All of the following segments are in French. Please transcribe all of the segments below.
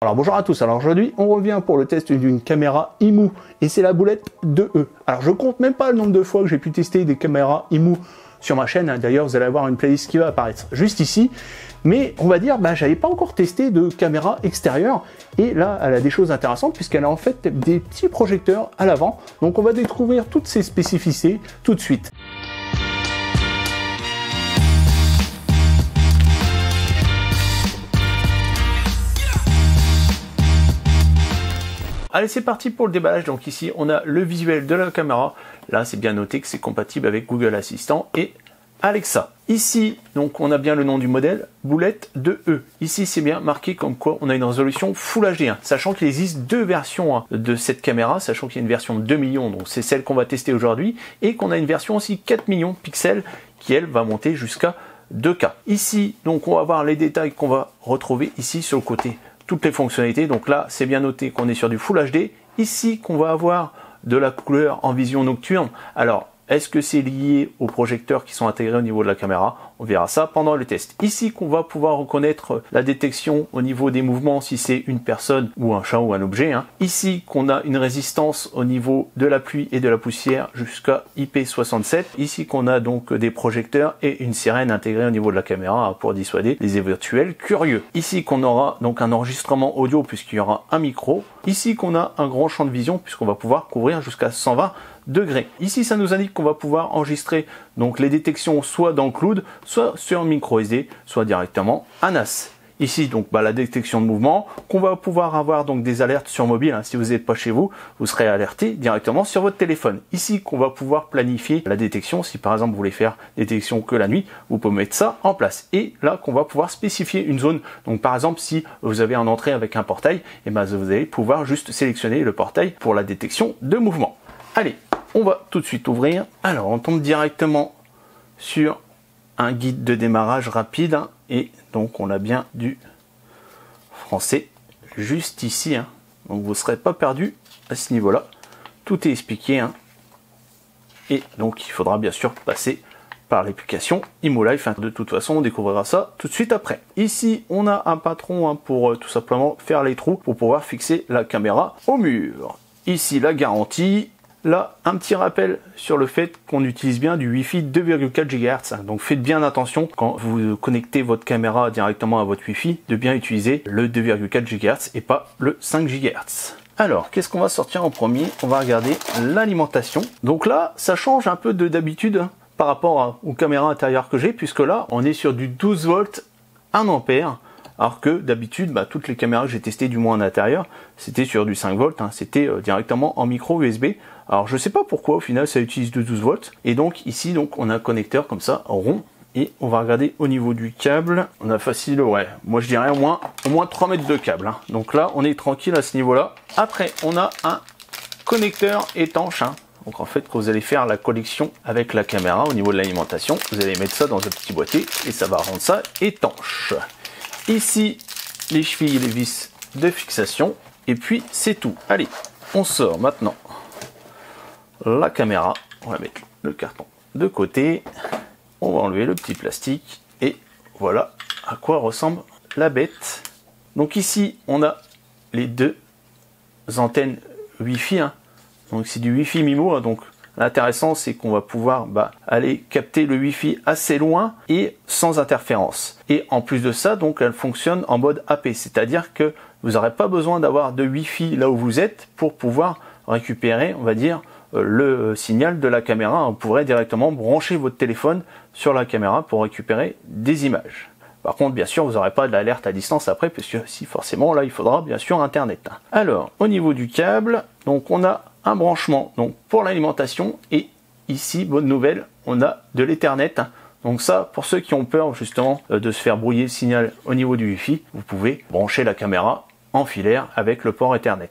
Alors bonjour à tous, alors aujourd'hui on revient pour le test d'une caméra IMU et c'est la boulette 2E. Alors je compte même pas le nombre de fois que j'ai pu tester des caméras IMU sur ma chaîne, d'ailleurs vous allez avoir une playlist qui va apparaître juste ici, mais on va dire j'avais pas encore testé de caméra extérieure et là elle a des choses intéressantes puisqu'elle a en fait des petits projecteurs à l'avant, donc on va découvrir toutes ces spécificités tout de suite. Allez, c'est parti pour le déballage. Donc ici, on a le visuel de la caméra. Là, c'est bien noté que c'est compatible avec Google Assistant et Alexa. Ici, donc, on a bien le nom du modèle, boulette 2E. Ici, c'est bien marqué comme quoi on a une résolution Full HD, sachant qu'il existe deux versions de cette caméra, sachant qu'il y a une version 2 millions, donc c'est celle qu'on va tester aujourd'hui, et qu'on a une version aussi 4 millions de pixels, qui elle va monter jusqu'à 2K. Ici, donc, on va voir les détails qu'on va retrouver ici sur le côté. Toutes les fonctionnalités, donc là c'est bien noté qu'on est sur du Full HD, ici qu'on va avoir de la couleur en vision nocturne. Alors est-ce que c'est lié aux projecteurs qui sont intégrés au niveau de la caméra? On verra ça pendant le test. Ici qu'on va pouvoir reconnaître la détection au niveau des mouvements si c'est une personne ou un chat ou un objet. Ici qu'on a une résistance au niveau de la pluie et de la poussière jusqu'à IP67. Ici qu'on a donc des projecteurs et une sirène intégrée au niveau de la caméra pour dissuader les éventuels curieux. Ici qu'on aura donc un enregistrement audio puisqu'il y aura un micro. Ici qu'on a un grand champ de vision puisqu'on va pouvoir couvrir jusqu'à 120 degrés. Ici ça nous indique qu'on va pouvoir enregistrer donc les détections soit dans le cloud, soit sur micro SD, soit directement à NAS. Ici donc la détection de mouvement, qu'on va pouvoir avoir donc des alertes sur mobile, si vous n'êtes pas chez vous, vous serez alerté directement sur votre téléphone. Ici qu'on va pouvoir planifier la détection, si par exemple vous voulez faire détection que la nuit, vous pouvez mettre ça en place. Et là qu'on va pouvoir spécifier une zone, donc par exemple si vous avez un entrée avec un portail, et vous allez pouvoir juste sélectionner le portail pour la détection de mouvement. Allez, on va tout de suite ouvrir. Alors on tombe directement sur un guide de démarrage rapide et donc on a bien du français juste ici, donc vous ne serez pas perdu à ce niveau là, tout est expliqué et donc il faudra bien sûr passer par l'application IMU Life, de toute façon on découvrira ça tout de suite après. Ici on a un patron pour tout simplement faire les trous pour pouvoir fixer la caméra au mur. Ici la garantie. Là, un petit rappel sur le fait qu'on utilise bien du Wi-Fi 2,4 GHz. Donc faites bien attention quand vous connectez votre caméra directement à votre Wi-Fi de bien utiliser le 2,4 GHz et pas le 5 GHz. Alors, qu'est-ce qu'on va sortir en premier? On va regarder l'alimentation. Donc là, ça change un peu d'habitude par rapport aux caméras intérieures que j'ai, puisque là, on est sur du 12 volts 1 ampère. Alors que d'habitude, toutes les caméras que j'ai testées du moins en intérieur, c'était sur du 5 volts, c'était directement en micro USB. Alors je sais pas pourquoi au final ça utilise de 12 volts. Et donc ici on a un connecteur comme ça rond. Et on va regarder au niveau du câble. On a facile, moi je dirais au moins 3 mètres de câble. Donc là on est tranquille à ce niveau là. Après on a un connecteur étanche. Donc en fait quand vous allez faire la connexion avec la caméra au niveau de l'alimentation, vous allez mettre ça dans un petit boîtier et ça va rendre ça étanche. Ici, les chevilles et les vis de fixation. Et puis, c'est tout. Allez, on sort maintenant la caméra. On va mettre le carton de côté. On va enlever le petit plastique. Et voilà à quoi ressemble la bête. Donc ici, on a les deux antennes Wi-Fi. Donc c'est du Wi-Fi MIMO. Donc l'intéressant, c'est qu'on va pouvoir aller capter le Wi-Fi assez loin et sans interférence. Et en plus de ça, donc elle fonctionne en mode AP, c'est-à-dire que vous n'aurez pas besoin d'avoir de Wi-Fi là où vous êtes pour pouvoir récupérer, on va dire, le signal de la caméra. Vous pourrez directement brancher votre téléphone sur la caméra pour récupérer des images. Par contre, bien sûr, vous n'aurez pas d'alerte à distance après, puisque si forcément, là, il faudra bien sûr Internet. Alors, au niveau du câble, donc on a un branchement donc pour l'alimentation et ici, bonne nouvelle, on a de l'Ethernet. Donc ça, pour ceux qui ont peur justement de se faire brouiller le signal au niveau du Wi-Fi, vous pouvez brancher la caméra en filaire avec le port Ethernet.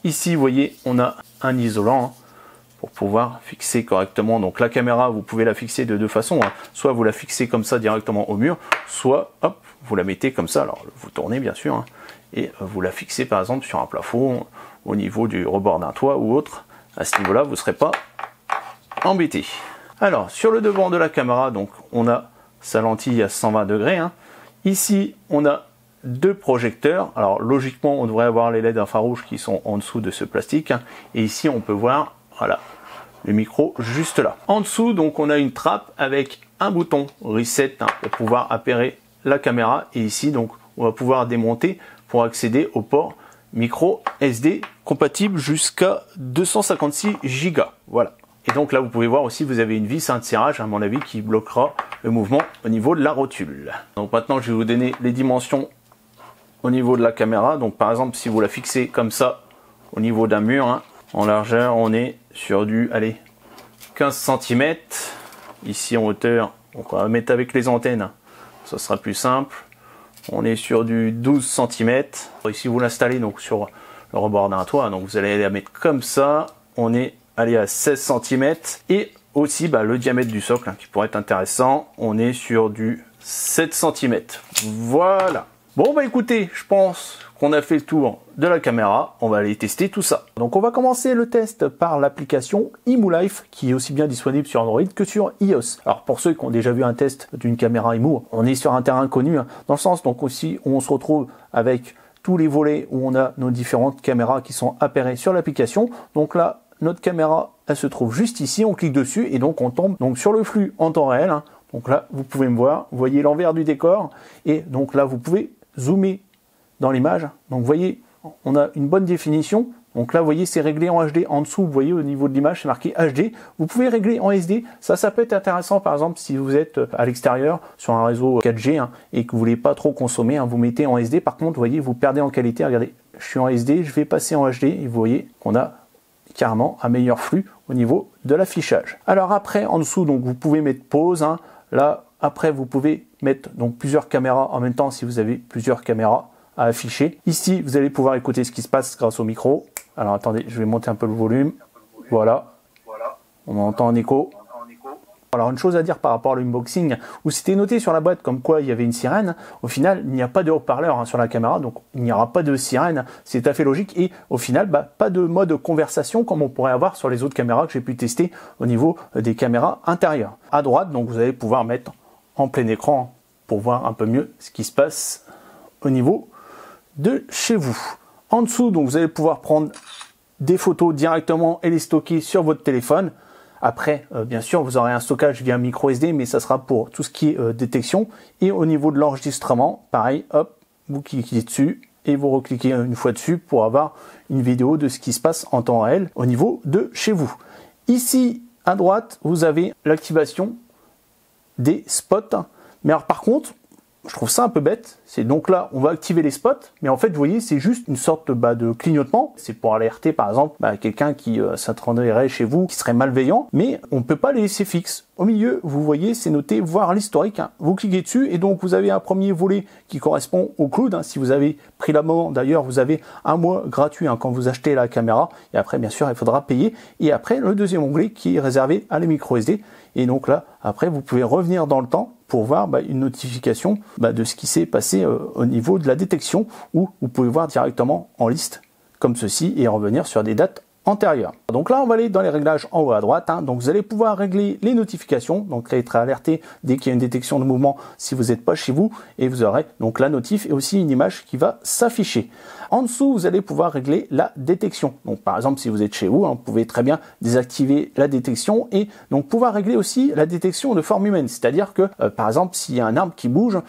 Ici, vous voyez, on a un isolant pour pouvoir fixer correctement. Donc la caméra, vous pouvez la fixer de deux façons. Soit vous la fixez comme ça directement au mur, soit hop, vous la mettez comme ça. Alors vous tournez bien sûr, et vous la fixez par exemple sur un plafond, au niveau du rebord d'un toit ou autre. À ce niveau-là, vous ne serez pas embêté. Alors sur le devant de la caméra, donc on a sa lentille à 120 degrés. Ici, on a deux projecteurs. Alors logiquement, on devrait avoir les LED infrarouges qui sont en dessous de ce plastique. Et ici, on peut voir, voilà, le micro juste là. En dessous, donc, on a une trappe avec un bouton reset pour pouvoir appairer la caméra. Et ici, donc, on va pouvoir démonter pour accéder au port micro SD compatible jusqu'à 256 Go. Voilà. Et donc là, vous pouvez voir aussi, vous avez une vis de serrage, à mon avis, qui bloquera le mouvement au niveau de la rotule. Donc maintenant, je vais vous donner les dimensions au niveau de la caméra. Donc par exemple, si vous la fixez comme ça, au niveau d'un mur, en largeur, on est sur du, allez, 15 cm. Ici en hauteur, donc on va mettre avec les antennes, ça sera plus simple. On est sur du 12 cm. Ici, vous l'installez donc sur le rebord d'un toit, donc vous allez la mettre comme ça. On est allé à 16 cm. Et aussi le diamètre du socle qui pourrait être intéressant. On est sur du 7 cm. Voilà. Bon écoutez, je pense qu'on a fait le tour de la caméra. On va aller tester tout ça. Donc on va commencer le test par l'application eMouLife qui est aussi bien disponible sur Android que sur iOS. Alors pour ceux qui ont déjà vu un test d'une caméra Emu, on est sur un terrain connu dans le sens donc aussi où on se retrouve avec tous les volets où on a nos différentes caméras qui sont appairées sur l'application. Donc là, notre caméra, elle se trouve juste ici, on clique dessus et donc on tombe donc sur le flux en temps réel. Donc là, vous pouvez me voir, vous voyez l'envers du décor et donc là, vous pouvez zoomer dans l'image. Donc vous voyez, on a une bonne définition. Donc là, vous voyez, c'est réglé en HD. En dessous, vous voyez au niveau de l'image, c'est marqué HD. Vous pouvez régler en SD. Ça peut être intéressant, par exemple, si vous êtes à l'extérieur sur un réseau 4G et que vous voulez pas trop consommer, vous mettez en SD. Par contre, vous voyez, vous perdez en qualité. Regardez, je suis en SD, je vais passer en HD et vous voyez qu'on a carrément un meilleur flux au niveau de l'affichage. Alors après, en dessous, donc vous pouvez mettre pause. Là, après, vous pouvez mettre donc plusieurs caméras en même temps si vous avez plusieurs caméras à afficher. Ici, vous allez pouvoir écouter ce qui se passe grâce au micro. Alors attendez, je vais monter un peu le volume. Voilà. On entend un écho. Alors une chose à dire par rapport à l'unboxing, où c'était noté sur la boîte comme quoi il y avait une sirène, au final il n'y a pas de haut-parleur sur la caméra, donc il n'y aura pas de sirène, c'est tout à fait logique, et au final pas de mode conversation comme on pourrait avoir sur les autres caméras que j'ai pu tester au niveau des caméras intérieures. À droite, donc vous allez pouvoir mettre en plein écran pour voir un peu mieux ce qui se passe au niveau de chez vous. En dessous, donc vous allez pouvoir prendre des photos directement et les stocker sur votre téléphone. Après, bien sûr, vous aurez un stockage via micro SD, mais ça sera pour tout ce qui est détection. Et au niveau de l'enregistrement, pareil, hop, vous cliquez dessus et vous recliquez une fois dessus pour avoir une vidéo de ce qui se passe en temps réel au niveau de chez vous. Ici, à droite, vous avez l'activation des spots. Mais alors par contre, je trouve ça un peu bête. C'est donc là, on va activer les spots, mais en fait, vous voyez, c'est juste une sorte de clignotement. C'est pour alerter, par exemple, quelqu'un qui s'attenderait chez vous, qui serait malveillant, mais on ne peut pas les laisser fixes. Au milieu, vous voyez, c'est noté voir l'historique. Vous cliquez dessus et donc vous avez un premier volet qui correspond au cloud. Si vous avez pris l'abonnement, d'ailleurs, vous avez un mois gratuit quand vous achetez la caméra. Et après, bien sûr, il faudra payer. Et après, le deuxième onglet qui est réservé à la micro SD. Et donc là, après, vous pouvez revenir dans le temps pour voir une notification de ce qui s'est passé au niveau de la détection, ou vous pouvez voir directement en liste comme ceci et revenir sur des dates antérieures. Donc là, on va aller dans les réglages en haut à droite. Donc vous allez pouvoir régler les notifications, donc être alerté dès qu'il y a une détection de mouvement si vous n'êtes pas chez vous, et vous aurez donc la notif et aussi une image qui va s'afficher. En dessous, vous allez pouvoir régler la détection. Donc par exemple, si vous êtes chez vous, vous pouvez très bien désactiver la détection et donc pouvoir régler aussi la détection de forme humaine. C'est-à-dire que par exemple, s'il y a un arbre qui bouge,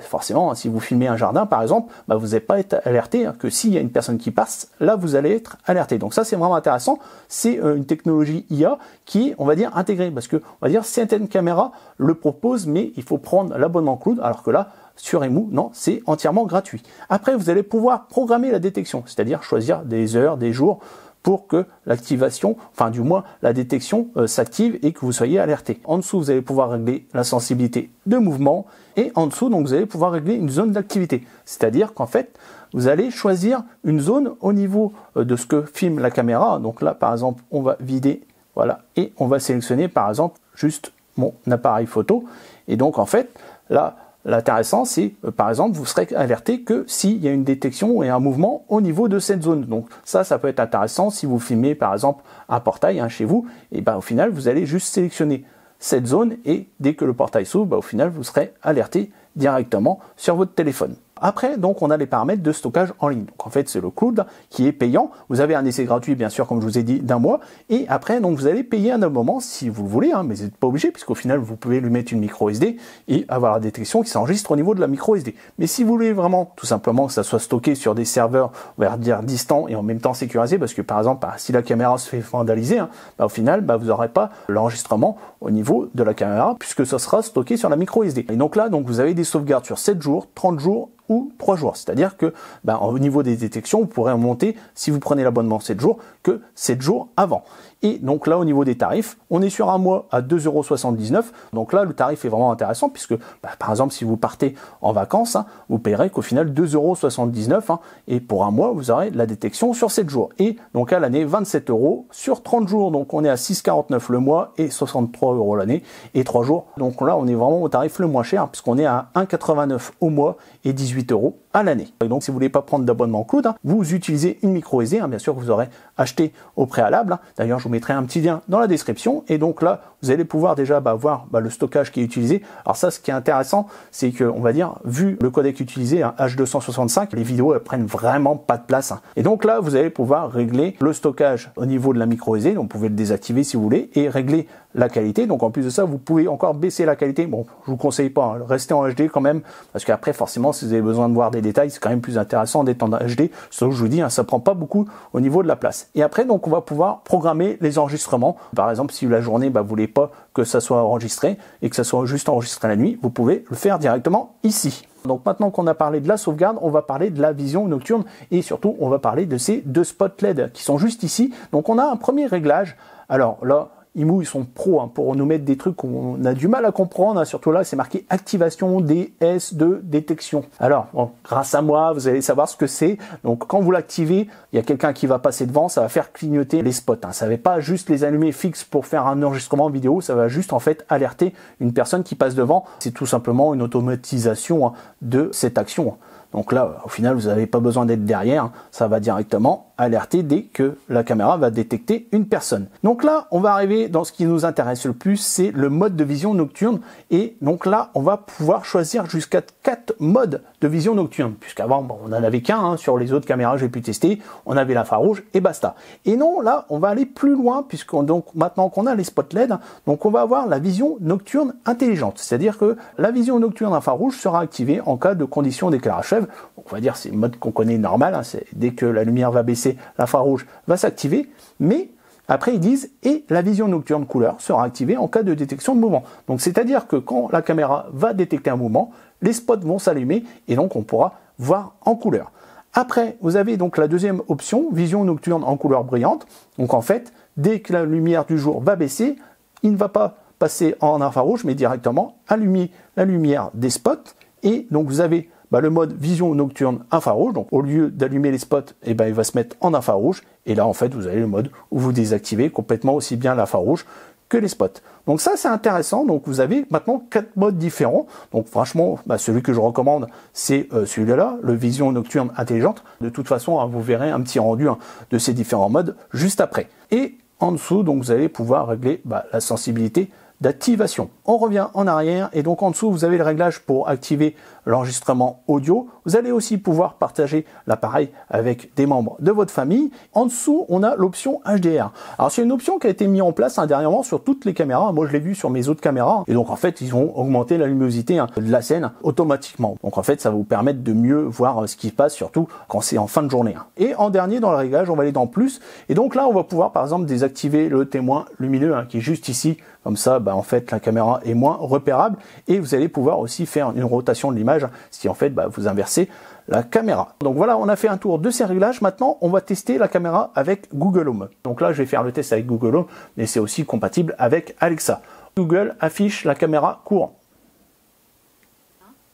forcément, si vous filmez un jardin par exemple, vous n'allez pas être alerté que s'il y a une personne qui passe, là vous allez être alerté. Donc ça, c'est vraiment intéressant. C'est une technologie IA qui est, on va dire, intégrée, parce que on va dire certaines caméras le proposent, mais il faut prendre l'abonnement cloud, alors que là, sur Emu, non, c'est entièrement gratuit. Après, vous allez pouvoir programmer la détection, c'est-à-dire choisir des heures, des jours pour que l'activation, enfin du moins la détection s'active et que vous soyez alerté. En dessous, vous allez pouvoir régler la sensibilité de mouvement et en dessous, donc vous allez pouvoir régler une zone d'activité. C'est-à-dire qu'en fait, vous allez choisir une zone au niveau de ce que filme la caméra. Donc là, par exemple, on va vider, voilà, et on va sélectionner par exemple juste mon appareil photo. Et donc en fait, là, l'intéressant, c'est, par exemple, vous serez alerté que s'il y a une détection et un mouvement au niveau de cette zone. Donc ça peut être intéressant si vous filmez, par exemple, un portail chez vous. Et au final, vous allez juste sélectionner cette zone et dès que le portail s'ouvre, au final, vous serez alerté directement sur votre téléphone. Après, donc, on a les paramètres de stockage en ligne. Donc, en fait, c'est le cloud qui est payant. Vous avez un essai gratuit, bien sûr, comme je vous ai dit, d'1 mois. Et après, donc, vous allez payer un abonnement si vous le voulez, hein, mais vous n'êtes pas obligé, puisqu'au final, vous pouvez lui mettre une micro SD et avoir la détection qui s'enregistre au niveau de la micro SD. Mais si vous voulez vraiment, tout simplement, que ça soit stocké sur des serveurs, on va dire, distants et en même temps sécurisés, parce que, par exemple, si la caméra se fait vandaliser, hein, au final, vous n'aurez pas l'enregistrement au niveau de la caméra, puisque ça sera stocké sur la micro SD. Et donc là, donc, vous avez des sauvegardes sur 7 jours, 30 jours, ou 3 jours. C'est-à-dire que au niveau des détections, vous pourrez monter, si vous prenez l'abonnement 7 jours, que 7 jours avant. Et donc là, au niveau des tarifs, on est sur un mois à 2,79 €. Donc là, le tarif est vraiment intéressant puisque, par exemple, si vous partez en vacances, hein, vous paierez qu'au final 2,79 €. Hein, et pour un mois, vous aurez la détection sur 7 jours. Et donc à l'année, 27 € sur 30 jours. Donc on est à 6,49 € le mois et 63 € l'année et 3 jours. Donc là, on est vraiment au tarif le moins cher puisqu'on est à 1,89 € au mois et 18 € à l'année. Et donc si vous voulez pas prendre d'abonnement cloud, hein, vous utilisez une micro SD, hein, bien sûr que vous aurez acheté au préalable. Hein. D'ailleurs, je vous mettrai un petit lien dans la description. Et donc là, vous allez pouvoir déjà voir le stockage qui est utilisé. Alors ça, ce qui est intéressant, c'est que, on va dire, vu le codec utilisé, hein, H265, les vidéos elles prennent vraiment pas de place. Hein. Et donc là, vous allez pouvoir régler le stockage au niveau de la micro SD. Donc vous pouvez le désactiver si vous voulez et régler la qualité. Donc en plus de ça, vous pouvez encore baisser la qualité. Bon, je vous conseille pas, hein, restez en HD quand même, parce qu'après forcément, si vous avez besoin de voir des détails, c'est quand même plus intéressant d'être en HD. Sauf que je vous dis, hein, ça prend pas beaucoup au niveau de la place. Et après, donc on va pouvoir programmer les enregistrements. Par exemple, si la journée, vous voulez pas que ça soit enregistré et que ça soit juste enregistré la nuit, vous pouvez le faire directement ici. Donc maintenant qu'on a parlé de la sauvegarde, on va parler de la vision nocturne et surtout on va parler de ces 2 spots LED qui sont juste ici. Donc on a un premier réglage. Alors là, IMU, ils sont pros hein, pour nous mettre des trucs qu'on a du mal à comprendre. Hein, surtout là, c'est marqué activation DS de détection. Alors, bon, grâce à moi, vous allez savoir ce que c'est. Donc, quand vous l'activez, il y a quelqu'un qui va passer devant, ça va faire clignoter les spots. Hein. Ça ne va pas juste les allumer fixes pour faire un enregistrement vidéo, ça va juste en fait alerter une personne qui passe devant. C'est tout simplement une automatisation hein, de cette action. Donc là, au final, vous n'avez pas besoin d'être derrière, hein. Ça va directement alerter dès que la caméra va détecter une personne. Donc là, on va arriver dans ce qui nous intéresse le plus, c'est le mode de vision nocturne. Et donc là, on va pouvoir choisir jusqu'à 4 modes de vision nocturne. Puisqu'avant, on n'en avait qu'un, hein, sur les autres caméras que j'ai pu tester, on avait l'infrarouge et basta. Et non, là, on va aller plus loin, puisque donc maintenant qu'on a les spots LED, donc on va avoir la vision nocturne intelligente. C'est-à-dire que la vision nocturne infrarouge sera activée en cas de conditions d'éclairage faible. On va dire c'est le mode qu'on connaît normal, hein, c'est dès que la lumière va baisser, l'infrarouge va s'activer, mais après ils disent et la vision nocturne couleur sera activée en cas de détection de mouvement. Donc c'est-à-dire que quand la caméra va détecter un mouvement, les spots vont s'allumer et donc on pourra voir en couleur. Après, vous avez donc la deuxième option, vision nocturne en couleur brillante. Donc en fait, dès que la lumière du jour va baisser, il ne va pas passer en infrarouge, mais directement allumer la lumière des spots. Et donc vous avez le mode vision nocturne infrarouge. Donc au lieu d'allumer les spots, il va se mettre en infrarouge. Et là, en fait, vous avez le mode où vous désactivez complètement aussi bien l'infrarouge que les spots. Donc ça, c'est intéressant. Donc vous avez maintenant 4 modes différents. Donc franchement, celui que je recommande, c'est celui-là, le vision nocturne intelligente. De toute façon, hein, vous verrez un petit rendu hein, de ces différents modes juste après. Et en dessous, donc vous allez pouvoir régler la sensibilité d'activation. On revient en arrière et donc en dessous vous avez le réglage pour activer l'enregistrement audio. Vous allez aussi pouvoir partager l'appareil avec des membres de votre famille. En dessous on a l'option HDR. Alors c'est une option qui a été mise en place dernièrement sur toutes les caméras. Moi je l'ai vu sur mes autres caméras et donc en fait ils ont augmenté la luminosité de la scène automatiquement. Donc en fait ça va vous permettre de mieux voir ce qui se passe surtout quand c'est en fin de journée. Et en dernier dans le réglage on va aller dans plus et donc là on va pouvoir par exemple désactiver le témoin lumineux qui est juste ici. Comme ça, en fait, la caméra est moins repérable et vous allez pouvoir aussi faire une rotation de l'image si en fait vous inversez la caméra. Donc voilà, on a fait un tour de ces réglages. Maintenant, on va tester la caméra avec Google Home. Donc là, je vais faire le test avec Google Home, mais c'est aussi compatible avec Alexa. Google affiche la caméra courant.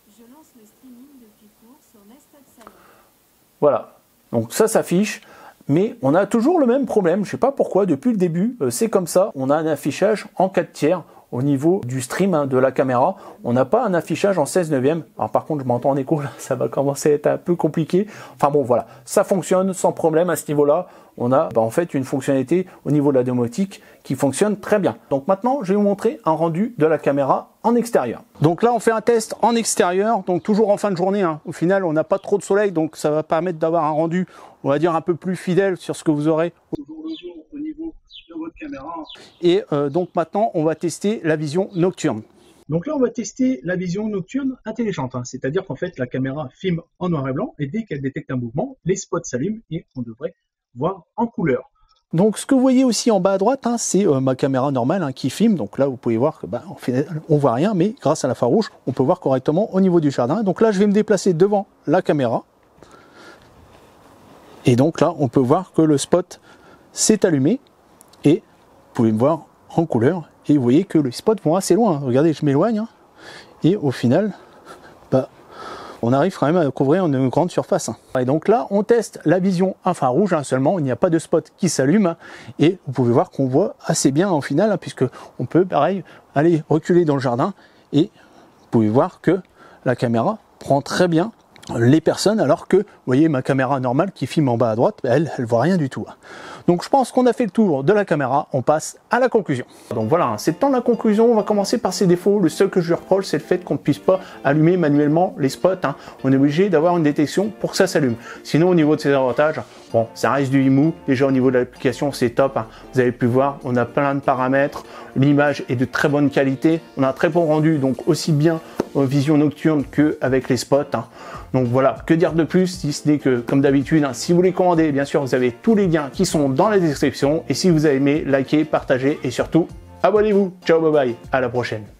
Je lance le streaming depuis court sur Nest. Voilà, donc ça s'affiche. Mais on a toujours le même problème, je ne sais pas pourquoi, depuis le début, c'est comme ça, on a un affichage en 4 tiers au niveau du stream de la caméra, on n'a pas un affichage en 16/9. Alors par contre, je m'entends en écho, là, ça va commencer à être un peu compliqué. Enfin bon, voilà, ça fonctionne sans problème à ce niveau-là. On a en fait une fonctionnalité au niveau de la domotique qui fonctionne très bien. Donc maintenant, je vais vous montrer un rendu de la caméra en extérieur. Donc là, on fait un test en extérieur, donc toujours en fin de journée. Au final, on n'a pas trop de soleil, donc ça va permettre d'avoir un rendu, on va dire, un peu plus fidèle sur ce que vous aurez au niveau de votre caméra. Et donc maintenant, on va tester la vision nocturne. Donc là, on va tester la vision nocturne intelligente, c'est-à-dire qu'en fait, la caméra filme en noir et blanc, et dès qu'elle détecte un mouvement, les spots s'allument et on devrait voir en couleur. Donc ce que vous voyez aussi en bas à droite, c'est ma caméra normale qui filme. Donc là, vous pouvez voir que en fait, on voit rien, mais grâce à l'infrarouge, on peut voir correctement au niveau du jardin. Donc là, je vais me déplacer devant la caméra. Et donc là, on peut voir que le spot s'est allumé. Et vous pouvez me voir en couleur. Et vous voyez que les spots vont assez loin. Regardez, je m'éloigne. Et au final, on arrive quand même à couvrir une grande surface. Et donc là, on teste la vision infrarouge seulement. Il n'y a pas de spot qui s'allume. Et vous pouvez voir qu'on voit assez bien au final, puisque on peut, pareil, aller reculer dans le jardin. Et vous pouvez voir que la caméra prend très bien les personnes, alors que, vous voyez, ma caméra normale qui filme en bas à droite, elle voit rien du tout. Donc je pense qu'on a fait le tour de la caméra, on passe à la conclusion. Donc voilà, c'est le temps de la conclusion, on va commencer par ses défauts. Le seul que je lui reproche, c'est le fait qu'on ne puisse pas allumer manuellement les spots. On est obligé d'avoir une détection pour que ça s'allume. Sinon, au niveau de ses avantages, bon, ça reste du IMU. Déjà au niveau de l'application, c'est top. Vous avez pu voir, on a plein de paramètres. L'image est de très bonne qualité. On a un très bon rendu, donc aussi bien en vision nocturne qu'avec les spots. Donc voilà, que dire de plus, si ce n'est que, comme d'habitude, si vous voulez commander, bien sûr, vous avez tous les liens qui sont dans la description. Et si vous avez aimé, likez, partagez et surtout, abonnez-vous. Ciao, bye bye, à la prochaine.